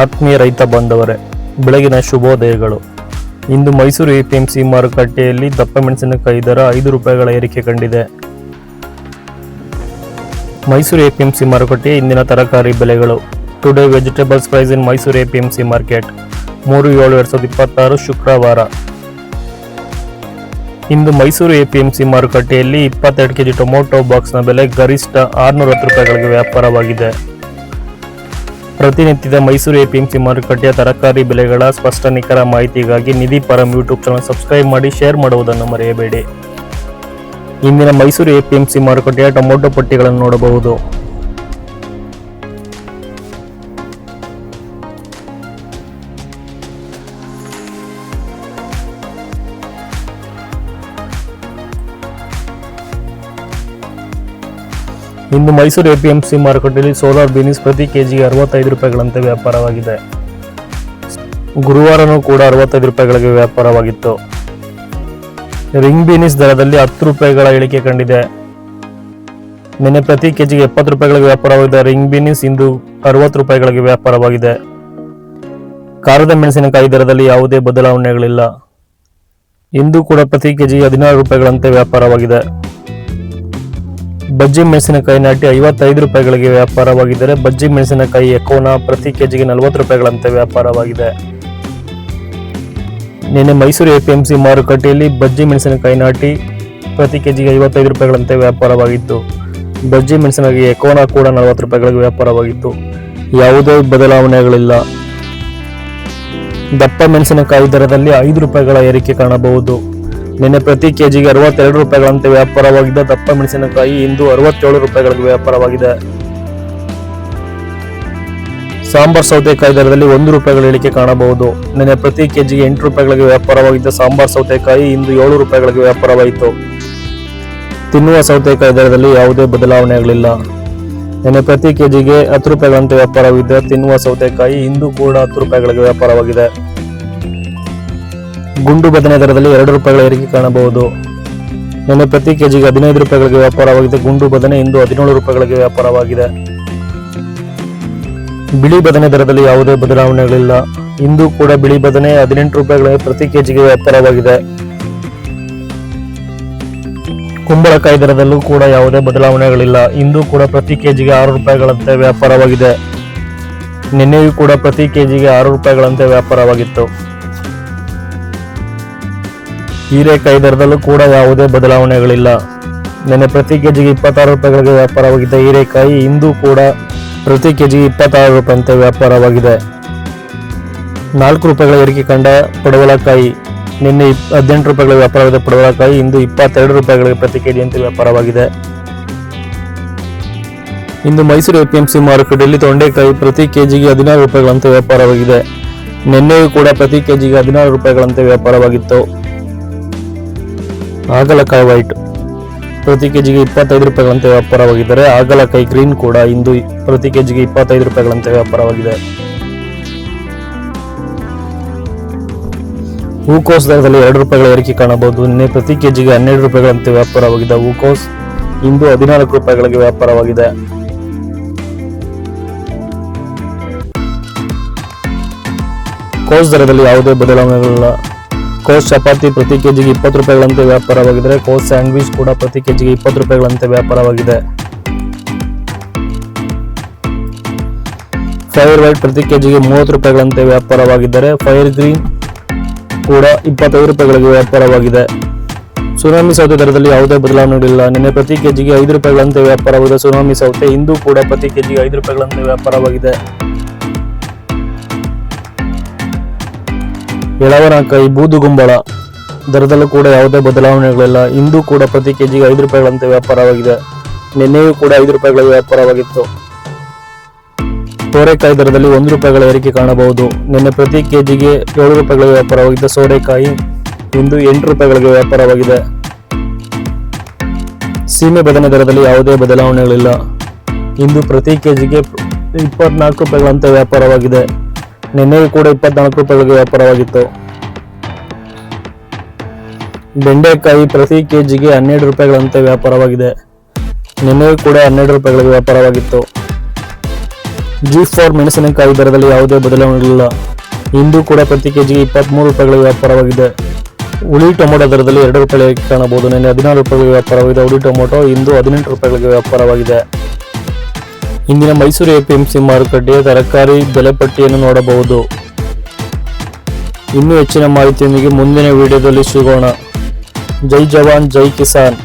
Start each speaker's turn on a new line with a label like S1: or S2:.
S1: ಆತ್ಮೀಯ ರೈತ ಬಾಂಧವರೇ, ಬೆಳಗಿನ ಶುಭೋದಯಗಳು. ಇಂದು ಮೈಸೂರು ಎಪಿಎಂಸಿ ಮಾರುಕಟ್ಟೆಯಲ್ಲಿ ದಪ್ಪ ಮೆಣಸಿನಕಾಯಿ ದರ 5 ರೂಪಾಯಿಗಳ ಏರಿಕೆ ಕಂಡಿದೆ. ಮೈಸೂರು ಎಪಿಎಂಸಿ ಮಾರುಕಟ್ಟೆಯ ಇಂದಿನ ತರಕಾರಿ ಬೆಲೆಗಳು. ಟುಡೇ ವೆಜಿಟೇಬಲ್ಸ್ ಪ್ರೈಸ್ ಇನ್ ಮೈಸೂರು ಎಪಿಎಂಸಿ ಮಾರ್ಕೆಟ್ 3/7/2026 ಶುಕ್ರವಾರ. ಇಂದು ಮೈಸೂರು ಎಪಿಎಂಸಿ ಮಾರುಕಟ್ಟೆಯಲ್ಲಿ 22 ಕೆಜಿ ಟೊಮೊಟೊ ಬಾಕ್ಸ್ನ ಬೆಲೆ ಗರಿಷ್ಠ 610 ರೂಪಾಯಿಗಳಿಗೆ ವ್ಯಾಪಾರವಾಗಿದೆ. ಪ್ರತಿನಿತ್ಯದ ಮೈಸೂರು ಎಪಿಎಂಸಿ ಮಾರುಕಟ್ಟೆಯ ತರಕಾರಿ ಬೆಲೆಗಳ ಸ್ಪಷ್ಟ ನಿಖರ ಮಾಹಿತಿಗಾಗಿ ನಿಧಿ ಪರಂ ಯೂಟ್ಯೂಬ್ ಚಾನಲ್ ಸಬ್ಸ್ಕ್ರೈಬ್ ಮಾಡಿ, ಶೇರ್ ಮಾಡುವುದನ್ನು ಮರೆಯಬೇಡಿ. ಇಂದಿನ ಮೈಸೂರು ಎಪಿಎಂಸಿ ಮಾರುಕಟ್ಟೆಯ ಟೊಮೊಟೊ ಪಟ್ಟಿಗಳನ್ನು ನೋಡಬಹುದು. ಇಂದು ಮೈಸೂರು ಎಪಿಎಂಸಿ ಮಾರುಕಟ್ಟೆಯಲ್ಲಿ ಸೋಲಾರ್ ಬೀನ್ಸ್ ಪ್ರತಿ ಕೆಜಿಗೆ 65 ರೂಪಾಯಿಗಳಂತೆ ವ್ಯಾಪಾರವಾಗಿದೆ. ಗುರುವಾರನೂ ಕೂಡ 65 ರೂಪಾಯಿಗಳಿಗೆ ವ್ಯಾಪಾರವಾಗಿತ್ತು. ರಿಂಗ್ ಬೀನ್ಸ್ ದರದಲ್ಲಿ 10 ರೂಪಾಯಿಗಳ ಇಳಿಕೆ ಕಂಡಿದೆ. ನಿನ್ನೆ ಪ್ರತಿ ಕೆಜಿಗೆ 70 ರೂಪಾಯಿಗಳಿಗೆ ವ್ಯಾಪಾರವಾಗಿದೆ ರಿಂಗ್ ಬೀನ್ಸ್ ಇಂದು 60 ರೂಪಾಯಿಗಳಿಗೆ ವ್ಯಾಪಾರವಾಗಿದೆ. ಖಾರದ ಮೆಣಸಿನಕಾಯಿ ದರದಲ್ಲಿ ಯಾವುದೇ ಬದಲಾವಣೆಗಳಿಲ್ಲ. ಇಂದು ಕೂಡ ಪ್ರತಿ ಕೆಜಿಗೆ 16 ರೂಪಾಯಿಗಳಂತೆ ವ್ಯಾಪಾರವಾಗಿದೆ. ಬಜ್ಜಿ ಮೆಣಸಿನಕಾಯಿ ನಾಟಿ 55 ರೂಪಾಯಿಗಳಿಗೆ ವ್ಯಾಪಾರವಾಗಿದ್ದರೆ ಬಜ್ಜಿ ಮೆಣಸಿನಕಾಯಿ ಎಕೋನಾ ಪ್ರತಿ ಕೆಜಿಗೆ 40 ರೂಪಾಯಿಗಳಂತೆ ವ್ಯಾಪಾರವಾಗಿದೆ. ನಿನ್ನೆ ಮೈಸೂರು ಎಪಿಎಂಸಿ ಮಾರುಕಟ್ಟೆಯಲ್ಲಿ ಬಜ್ಜಿ ಮೆಣಸಿನಕಾಯಿ ನಾಟಿ ಪ್ರತಿ ಕೆಜಿಗೆ 55 ರೂಪಾಯಿಗಳಂತೆ ವ್ಯಾಪಾರವಾಗಿತ್ತು. ಬಜ್ಜಿ ಮೆಣಸಿನಕಾಯಿ ಎಕೋನಾ ಕೂಡ 40 ರೂಪಾಯಿಗಳಿಗೆ ವ್ಯಾಪಾರವಾಗಿತ್ತು. ಯಾವುದೇ ಬದಲಾವಣೆಗಳಿಲ್ಲ. ದಪ್ಪ ಮೆಣಸಿನಕಾಯಿ ದರದಲ್ಲಿ 5 ರೂಪಾಯಿಗಳ ಏರಿಕೆ ಕಾಣಬಹುದು. ನಿನ್ನೆ ಪ್ರತಿ ಕೆಜಿಗೆ 62 ರೂಪಾಯಿಗಳಂತೆ ವ್ಯಾಪಾರವಾಗಿದ್ದ ದಪ್ಪ ಮೆಣಸಿನಕಾಯಿ ಇಂದು 67 ರೂಪಾಯಿಗಳಿಗೆ ವ್ಯಾಪಾರವಾಗಿದೆ. ಸಾಂಬಾರ್ ಸೌತೆಕಾಯಿ ದರದಲ್ಲಿ 1 ರೂಪಾಯಿಗಳ ಇಳಿಕೆ ಕಾಣಬಹುದು. ನಿನ್ನೆ ಪ್ರತಿ ಕೆಜಿಗೆ 8 ರೂಪಾಯಿಗಳಿಗೆ ವ್ಯಾಪಾರವಾಗಿದ್ದ ಸಾಂಬಾರ್ ಸೌತೆಕಾಯಿ ಇಂದು 7 ರೂಪಾಯಿಗಳಿಗೆ ವ್ಯಾಪಾರವಾಯಿತು. ತಿನ್ನುವ ಸೌತೆಕಾಯಿ ದರದಲ್ಲಿ ಯಾವುದೇ ಬದಲಾವಣೆಗಳಿಲ್ಲ. ನಿನ್ನೆ ಪ್ರತಿ ಕೆಜಿಗೆ 10 ರೂಪಾಯಿಗಳಂತೆ ವ್ಯಾಪಾರವಾಗಿದ್ದ ತಿನ್ನುವ ಸೌತೆಕಾಯಿ ಇಂದು ಕೂಡ 10 ರೂಪಾಯಿಗಳಿಗೆ ವ್ಯಾಪಾರವಾಗಿದೆ. ಗುಂಡು ಬದನೆ ದರದಲ್ಲಿ 2 ರೂಪಾಯಿಗಳ ಏರಿಕೆ ಕಾಣಬಹುದು. ನಿನ್ನೆ ಪ್ರತಿ ಕೆಜಿಗೆ 15 ರೂಪಾಯಿಗಳಿಗೆ ವ್ಯಾಪಾರವಾಗಿದೆ ಗುಂಡು ಬದನೆ ಇಂದು 17 ರೂಪಾಯಿಗಳಿಗೆ ವ್ಯಾಪಾರವಾಗಿದೆ. ಬಿಳಿ ಬದನೆ ದರದಲ್ಲಿ ಯಾವುದೇ ಬದಲಾವಣೆಗಳಿಲ್ಲ. ಇಂದು ಕೂಡ ಬಿಳಿ ಬದನೆ 18 ರೂಪಾಯಿಗಳಿಗೆ ಪ್ರತಿ ಕೆಜಿಗೆ ವ್ಯಾಪಾರವಾಗಿದೆ. ಕುಂಬಳಕಾಯಿ ದರದಲ್ಲೂ ಕೂಡ ಯಾವುದೇ ಬದಲಾವಣೆಗಳಿಲ್ಲ. ಇಂದು ಕೂಡ ಪ್ರತಿ ಕೆಜಿಗೆ 6 ರೂಪಾಯಿಗಳಂತೆ ವ್ಯಾಪಾರವಾಗಿದೆ. ನಿನ್ನೆಯೂ ಕೂಡ ಪ್ರತಿ ಕೆಜಿಗೆ 6 ರೂಪಾಯಿಗಳಂತೆ ವ್ಯಾಪಾರವಾಗಿತ್ತು. ಹೀರೆಕಾಯಿ ದರದಲ್ಲೂ ಕೂಡ ಯಾವುದೇ ಬದಲಾವಣೆಗಳಿಲ್ಲ. ನಿನ್ನೆ ಪ್ರತಿ ಕೆಜಿಗೆ 26 ರೂಪಾಯಿಗಳಿಗೆ ವ್ಯಾಪಾರವಾಗಿದ್ದ ಹೀರೆಕಾಯಿ ಇಂದು ಕೂಡ ಪ್ರತಿ ಕೆಜಿಗೆ 26 ರೂಪಾಯಿಯಂತೆ ವ್ಯಾಪಾರವಾಗಿದೆ. 4 ರೂಪಾಯಿಗಳ ಏರಿಕೆ ಕಂಡ ಪಡವಲಕಾಯಿ ನಿನ್ನೆ 18 ರೂಪಾಯಿಗಳ ವ್ಯಾಪಾರವಾದ ಪಡವಲಕಾಯಿ ಇಂದು 22 ರೂಪಾಯಿಗಳಿಗೆ ಪ್ರತಿ ಕೆಜಿಯಂತೆ ವ್ಯಾಪಾರವಾಗಿದೆ. ಇಂದು ಮೈಸೂರು ಎಪಿಎಂಸಿ ಮಾರುಕಟ್ಟೆಯಲ್ಲಿ ತೊಂಡೆಕಾಯಿ ಪ್ರತಿ ಕೆಜಿಗೆ 16 ರೂಪಾಯಿಗಳಂತೆ ವ್ಯಾಪಾರವಾಗಿದೆ. ನಿನ್ನೆಯೂ ಕೂಡ ಪ್ರತಿ ಕೆಜಿಗೆ 16 ರೂಪಾಯಿಗಳಂತೆ ವ್ಯಾಪಾರವಾಗಿತ್ತು. ಹಾಗಲಕಾಯಿ ವೈಟ್ ಪ್ರತಿ ಕೆಜಿಗೆ 25 ರೂಪಾಯಿಗಳಂತೆ ವ್ಯಾಪಾರವಾಗಿದ್ದರೆ ಹಾಗಲಕಾಯಿ ಗ್ರೀನ್ ಕೂಡ ಇಂದು ಪ್ರತಿ ಕೆಜಿಗೆ 25 ರೂಪಾಯಿಗಳಂತೆ ವ್ಯಾಪಾರವಾಗಿದೆ. ಹೂಕೋಸ್ ದರದಲ್ಲಿ 2 ರೂಪಾಯಿಗಳ ಏರಿಕೆ ಕಾಣಬಹುದು. ನಿನ್ನೆ ಪ್ರತಿ ಕೆಜಿಗೆ 12 ರೂಪಾಯಿಗಳಂತೆ ವ್ಯಾಪಾರವಾಗಿದ್ದ ಹೂಕೋಸ್ ಇಂದು 14 ರೂಪಾಯಿಗಳಿಗೆ ವ್ಯಾಪಾರವಾಗಿದೆ. ಕೋಸ್ ದರದಲ್ಲಿ ಯಾವುದೇ ಬದಲಾವಣೆಗಳಿಲ್ಲ. ಕೋಸ್ ಚಪಾತಿ ಪ್ರತಿ ಕೆಜಿಗೆ 20 ರೂಪಾಯಿಗಳಂತೆ ವ್ಯಾಪಾರವಾಗಿದ್ದರೆ ಕೋಸ್ ಸ್ಯಾಂಡ್ವಿಚ್ ಕೂಡ ಪ್ರತಿ ಕೆಜಿಗೆ 20 ರೂಪಾಯಿಗಳಂತೆ ವ್ಯಾಪಾರವಾಗಿದೆ. ಫೈರ್ ವೈಟ್ ಪ್ರತಿ ಕೆಜಿಗೆ 30 ರೂಪಾಯಿಗಳಂತೆ ವ್ಯಾಪಾರವಾಗಿದ್ದರೆ ಫೈರ್ ಗ್ರೀನ್ ಕೂಡ 25 ರೂಪಾಯಿಗಳಿಗೆ ವ್ಯಾಪಾರವಾಗಿದೆ. ಸುನಾಮಿ ಸೌತೆ ದರದಲ್ಲಿ ಯಾವುದೇ ಬದಲಾವಣೆಗಳಿಲ್ಲ. ನಿನ್ನೆ ಪ್ರತಿ ಕೆಜಿಗೆ 5 ರೂಪಾಯಿಗಳಂತೆ ವ್ಯಾಪಾರವಾಗಿದೆ ಸುನಾಮಿ ಸೌತೆ ಇಂದು ಕೂಡ ಪ್ರತಿ ಕೆಜಿಗೆ 5 ರೂಪಾಯಿಗಳಂತೆ ವ್ಯಾಪಾರವಾಗಿದೆ. ಎಳವನಕಾಯಿ ಬೂದುಗುಂಬಳ ದರದಲ್ಲೂ ಕೂಡ ಯಾವುದೇ ಬದಲಾವಣೆಗಳಿಲ್ಲ. ಇಂದು ಕೂಡ ಪ್ರತಿ ಕೆಜಿಗೆ 5 ರೂಪಾಯಿಗಳಂತೆ ವ್ಯಾಪಾರವಾಗಿದೆ. ನಿನ್ನೆಯೂ ಕೂಡ 5 ರೂಪಾಯಿಗಳ ವ್ಯಾಪಾರವಾಗಿತ್ತು. ಸೋರೆಕಾಯಿ ದರದಲ್ಲಿ 1 ರೂಪಾಯಿಗಳ ಏರಿಕೆ ಕಾಣಬಹುದು. ನಿನ್ನೆ ಪ್ರತಿ ಕೆಜಿಗೆ 7 ರೂಪಾಯಿಗಳ ವ್ಯಾಪಾರವಾಗಿದ್ದ ಸೋರೆಕಾಯಿ ಇಂದು 8 ರೂಪಾಯಿಗಳಿಗೆ ವ್ಯಾಪಾರವಾಗಿದೆ. ಸೀಮೆ ಬದನೆ ದರದಲ್ಲಿ ಯಾವುದೇ ಬದಲಾವಣೆಗಳಿಲ್ಲ. ಇಂದು ಪ್ರತಿ ಕೆಜಿಗೆ 24 ರೂಪಾಯಿಗಳಂತೆ ವ್ಯಾಪಾರವಾಗಿದೆ. ನಿನ್ನೆಯೂ ಕೂಡ 24 ರೂಪಾಯಿಗಳಿಗೆ ವ್ಯಾಪಾರವಾಗಿತ್ತು. ಬೆಂಡೆಕಾಯಿ ಪ್ರತಿ ಕೆಜಿಗೆ 12 ರೂಪಾಯಿಗಳಂತೆ ವ್ಯಾಪಾರವಾಗಿದೆ. ನಿನ್ನೆಯೂ ಕೂಡ 12 ರೂಪಾಯಿಗಳಿಗೆ ವ್ಯಾಪಾರವಾಗಿತ್ತು. G4 ಮೆಣಸಿನಕಾಯಿ ದರದಲ್ಲಿ ಯಾವುದೇ ಬದಲಾವಣೆಗಳಿಲ್ಲ. ಇಂದು ಕೂಡ ಪ್ರತಿ ಕೆಜಿಗೆ 23 ರೂಪಾಯಿಗಳ ವ್ಯಾಪಾರವಾಗಿದೆ. ಹುಳಿ ಟೊಮೊಟೊ ದರದಲ್ಲಿ 2 ರೂಪಾಯಿಗೆ ಕಾಣಬಹುದು. ನಿನ್ನೆ 16 ರೂಪಾಯಿಗೆ ವ್ಯಾಪಾರವಾಗಿದೆ. ಹುಳಿ ಟೊಮೊಟೊ ಇಂದು 18 ರೂಪಾಯಿಗಳಿಗೆ ವ್ಯಾಪಾರವಾಗಿದೆ. ಇಂದಿನ ಮೈಸೂರು APMC ಮಾರುಕಟ್ಟೆಯ ತರಕಾರಿ ಬೆಲೆ ಪಟ್ಟಿಯನ್ನು ನೋಡಬಹುದು. ಇನ್ನೂ ಹೆಚ್ಚಿನ ಮಾಹಿತಿಯೊಂದಿಗೆ ಮುಂದಿನ ವಿಡಿಯೋದಲ್ಲಿ ಸಿಗೋಣ. ಜೈ ಜವಾನ್ ಜೈ ಕಿಸಾನ್.